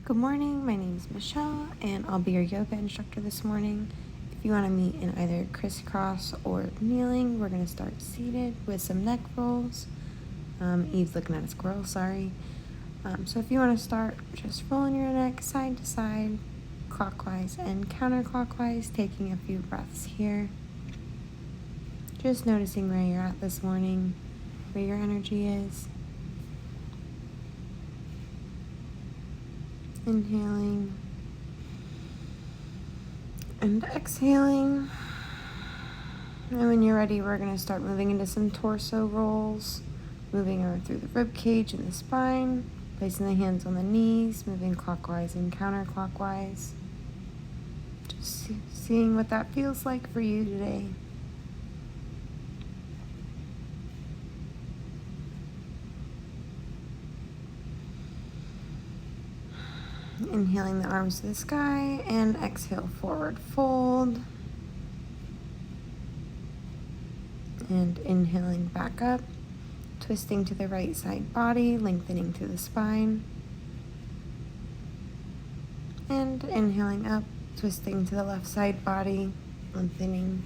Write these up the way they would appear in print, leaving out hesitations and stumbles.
Good morning, my name is Michelle and I'll be your yoga instructor this morning. If you want to meet in either crisscross or kneeling, we're going to start seated with some neck rolls. Eve's looking at a squirrel, sorry. So if you want to start, just rolling your neck side to side, clockwise and counterclockwise, taking a few breaths here. Just noticing where you're at this morning, where your energy is. Inhaling and exhaling. And when you're ready, we're going to start moving into some torso rolls, moving over through the rib cage and the spine, placing the hands on the knees, moving clockwise and counterclockwise. Just seeing what that feels like for you today. Inhaling the arms to the sky and exhale, forward fold. And inhaling back up, twisting to the right side body, lengthening to the spine. And inhaling up, twisting to the left side body, lengthening.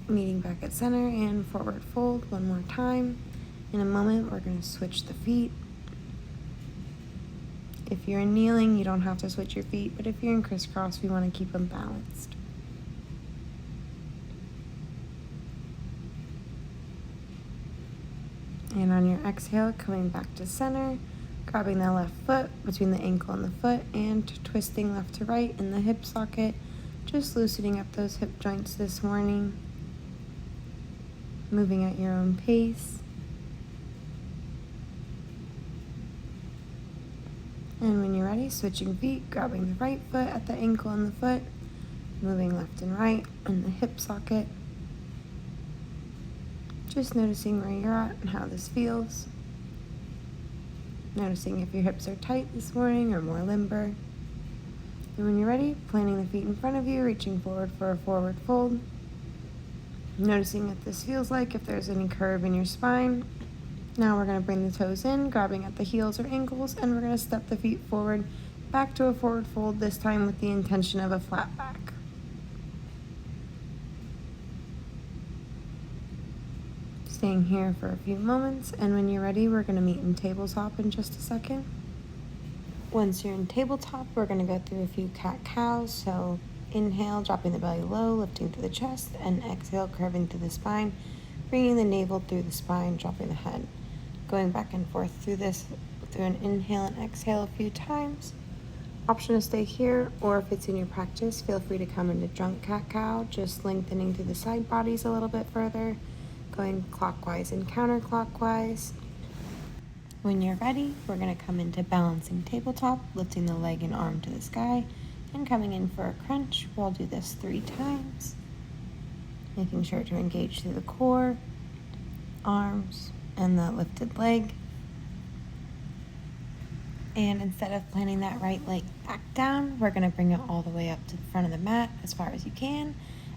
Meeting back at center and forward fold one more time. In a moment, we're going to switch the feet. If you're kneeling, you don't have to switch your feet, but if you're in crisscross, we want to keep them balanced. And on your exhale, coming back to center, grabbing the left foot between the ankle and the foot and twisting left to right in the hip socket, just loosening up those hip joints this morning. Moving at your own pace. And when you're ready, switching feet, grabbing the right foot at the ankle and the foot, moving left and right in the hip socket. Just noticing where you're at and how this feels. Noticing if your hips are tight this morning or more limber. And when you're ready, planting the feet in front of you, reaching forward for a forward fold. Noticing what this feels like, if there's any curve in your spine. Now we're going to bring the toes in, grabbing at the heels or ankles, and we're going to step the feet forward, back to a forward fold, this time with the intention of a flat back. Staying here for a few moments, and when you're ready, we're going to meet in tabletop in just a second. Once you're in tabletop, we're going to go through a few cat-cows, so inhale, dropping the belly low, lifting through the chest, and exhale, curving through the spine, bringing the navel through the spine, dropping the head. Going back and forth through this, through an inhale and exhale a few times. Option to stay here, or if it's in your practice, feel free to come into drunk cat-cow, just lengthening through the side bodies a little bit further, going clockwise and counterclockwise. When you're ready, we're going to come into balancing tabletop, lifting the leg and arm to the sky, and coming in for a crunch. We'll do this 3 times. Making sure to engage through the core, arms, and the lifted leg. And instead of planting that right leg back down, we're going to bring it all the way up to the front of the mat as far as you can,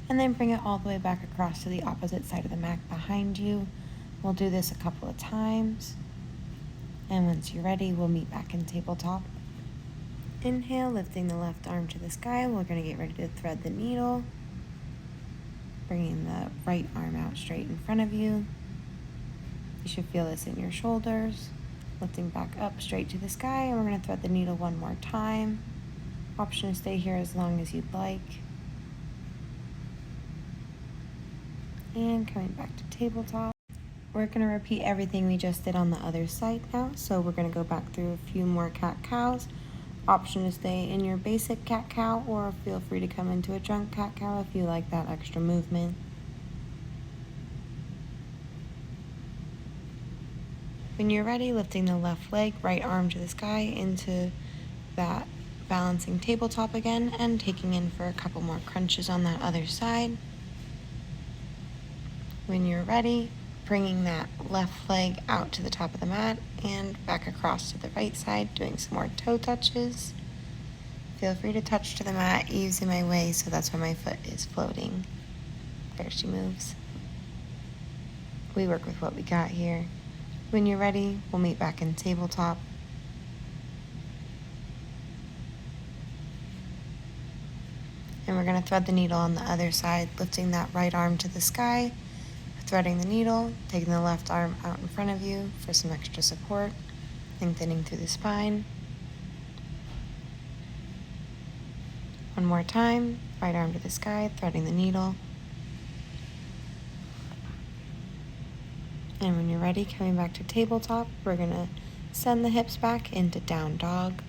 and then bring it all the way back across to the opposite side of the mat behind you. We'll do this a couple of times. And once you're ready, we'll meet back in tabletop. Inhale, lifting the left arm to the sky. We're going to get ready to thread the needle. Bringing the right arm out straight in front of you. You should feel this in your shoulders. Lifting back up straight to the sky, and we're going to thread the needle one more time. Option to stay here as long as you'd like. And coming back to tabletop. We're going to repeat everything we just did on the other side now. So we're going to go back through a few more cat-cows. Option to stay in your basic cat-cow, or feel free to come into a drunk cat-cow if you like that extra movement. When you're ready, lifting the left leg, right arm to the sky into that balancing tabletop again, and taking in for a couple more crunches on that other side. When you're ready, bringing that left leg out to the top of the mat and back across to the right side, doing some more toe touches. Feel free to touch to the mat. Eve's in my way, so that's why my foot is floating. There she moves. We work with what we got here. When you're ready, we'll meet back in tabletop. And we're going to thread the needle on the other side, lifting that right arm to the sky, threading the needle, taking the left arm out in front of you for some extra support, lengthening through the spine. One more time, right arm to the sky, threading the needle. And when you're ready, coming back to tabletop, we're going to send the hips back into down dog.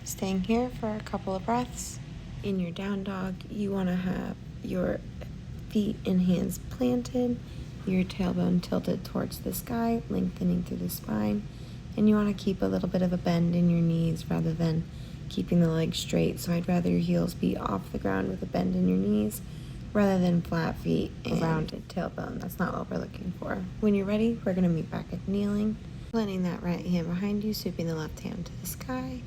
Staying here for a couple of breaths. In your down dog, you want to have your feet and hands planted, your tailbone tilted towards the sky, lengthening through the spine, and you want to keep a little bit of a bend in your knees rather than keeping the legs straight. So I'd rather your heels be off the ground with a bend in your knees rather than flat feet and rounded tailbone. That's not what we're looking for. When you're ready, we're going to meet back at kneeling, planting that right hand behind you, sweeping the left hand to the sky,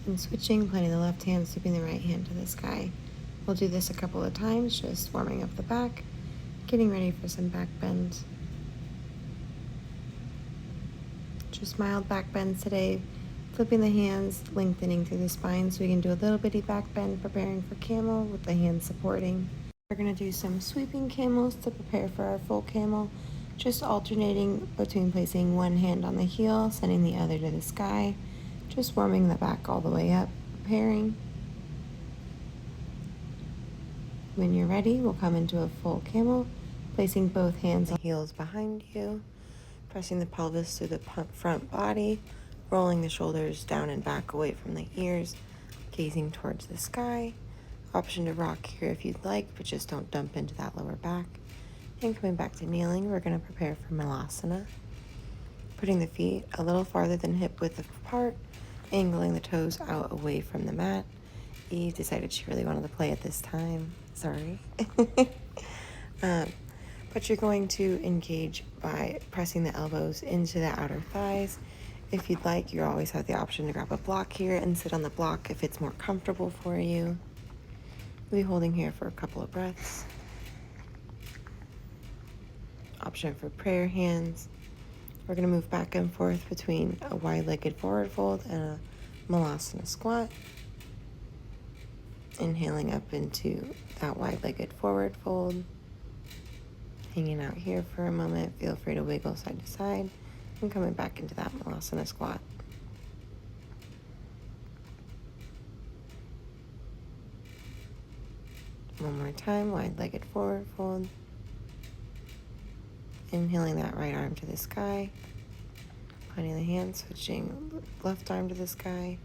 and switching, planting the left hand, sweeping the right hand to the sky. We'll do this a couple of times, just warming up the back, getting ready for some back bends. Just mild back bends today, flipping the hands, lengthening through the spine so we can do a little bitty back bend, preparing for camel with the hands supporting. We're going to do some sweeping camels to prepare for our full camel, just alternating between placing one hand on the heel, sending the other to the sky, just warming the back all the way up, preparing. When you're ready, we'll come into a full camel, placing both hands on the heels behind you, pressing the pelvis through the front body, rolling the shoulders down and back away from the ears, gazing towards the sky. Option to rock here if you'd like, but just don't dump into that lower back. And coming back to kneeling, we're going to prepare for malasana. Putting the feet a little farther than hip width apart, angling the toes out away from the mat. Eve decided she really wanted to play at this time. Sorry. But you're going to engage by pressing the elbows into the outer thighs. If you'd like, you always have the option to grab a block here and sit on the block if it's more comfortable for you. We'll be holding here for a couple of breaths. Option for prayer hands. We're going to move back and forth between a wide-legged forward fold and a malasana squat. Inhaling up into that wide-legged forward fold. Hanging out here for a moment. Feel free to wiggle side to side. And coming back into that malasana squat. One more time, wide-legged forward fold. Inhaling that right arm to the sky. Pointing the hand, switching left arm to the sky.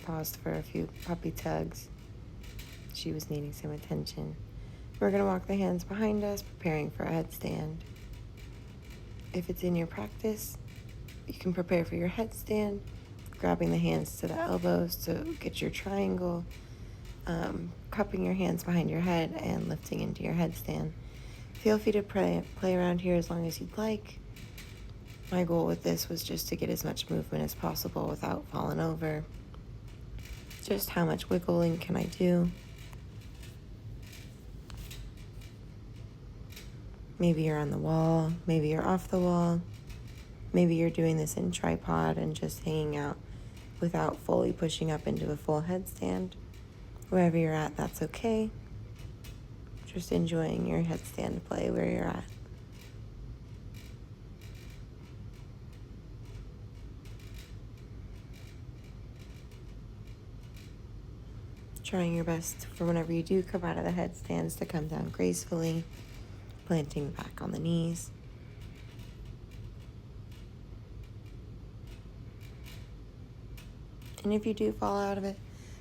Paused for a few puppy tugs. She was needing some attention. We're going to walk the hands behind us, preparing for a headstand. If it's in your practice, you can prepare for your headstand, grabbing the hands to the elbows to get your triangle, cupping your hands behind your head and lifting into your headstand. Feel free to play around here as long as you'd like. My goal with this was just to get as much movement as possible without falling over. Just how much wiggling can I do? Maybe you're on the wall, maybe you're off the wall, maybe you're doing this in tripod and just hanging out without fully pushing up into a full headstand. Wherever you're at, that's okay. Just enjoying your headstand play where you're at. Trying your best for whenever you do come out of the headstands to come down gracefully, planting back on the knees. And if you do fall out of it,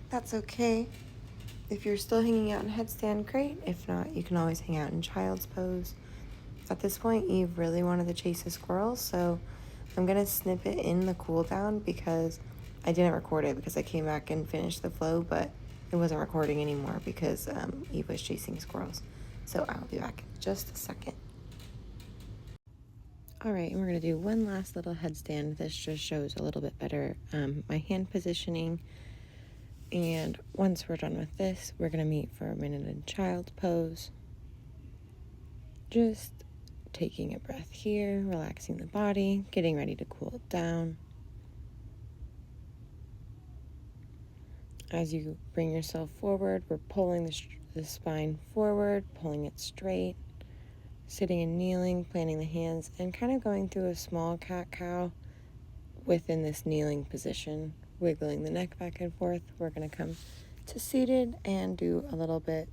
that's okay. If you're still hanging out in headstand, great. If not, you can always hang out in child's pose. At this point, Eve really wanted to chase a squirrel, so I'm going to snip it in the cool down because I didn't record it because I came back and finished the flow, but it wasn't recording anymore because Eve was chasing squirrels. So I'll be back in just a second. All right, and we're going to do one last little headstand. This just shows a little bit better my hand positioning. And once we're done with this, we're going to meet for a minute in child's pose. Just taking a breath here, relaxing the body, getting ready to cool down. As you bring yourself forward, we're pulling the spine forward, pulling it straight, sitting and kneeling, planting the hands, and kind of going through a small cat-cow within this kneeling position, wiggling the neck back and forth. We're going to come to seated and do a little bit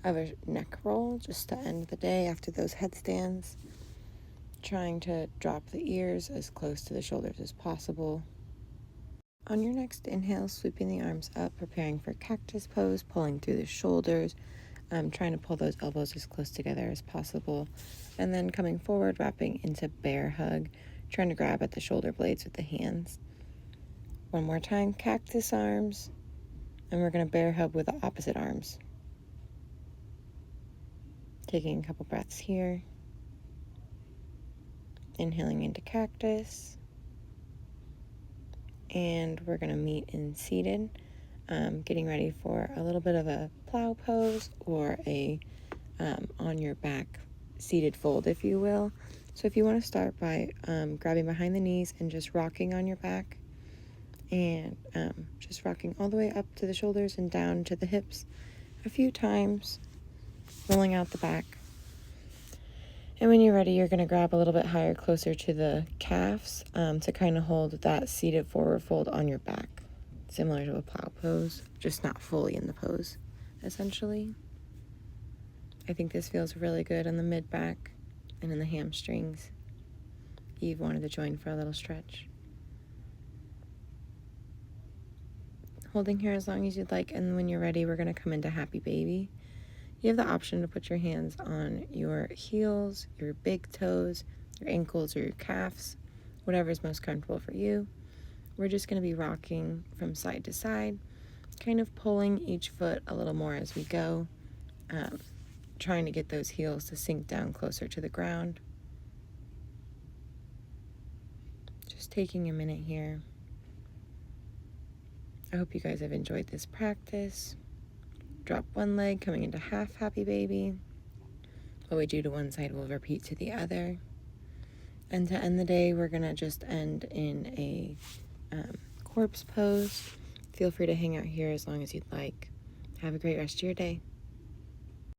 of a neck roll just to end the day after those headstands, trying to drop the ears as close to the shoulders as possible. On your next inhale, sweeping the arms up, preparing for cactus pose, pulling through the shoulders, trying to pull those elbows as close together as possible, and then coming forward, wrapping into bear hug, trying to grab at the shoulder blades with the hands. One more time, cactus arms, and we're going to bear hug with the opposite arms. Taking a couple breaths here. Inhaling into cactus. And we're going to meet in seated, getting ready for a little bit of a plow pose or a on your back seated fold, if you will. So if you want to start by grabbing behind the knees and just rocking on your back and just rocking all the way up to the shoulders and down to the hips a few times, rolling out the back. And when you're ready, you're going to grab a little bit higher, closer to the calves, to kind of hold that seated forward fold on your back, similar to a plow pose, just not fully in the pose, essentially. I think this feels really good on the mid-back and in the hamstrings. Eve wanted to join for a little stretch. Holding here as long as you'd like, and when you're ready, we're going to come into happy baby. You have the option to put your hands on your heels, your big toes, your ankles, or your calves, whatever is most comfortable for you. We're just going to be rocking from side to side, kind of pulling each foot a little more as we go, trying to get those heels to sink down closer to the ground. Just taking a minute here. I hope you guys have enjoyed this practice. Drop one leg, coming into half happy baby. What we do to one side, we'll repeat to the other. And to end the day, we're going to just end in a corpse pose. Feel free to hang out here as long as you'd like. Have a great rest of your day.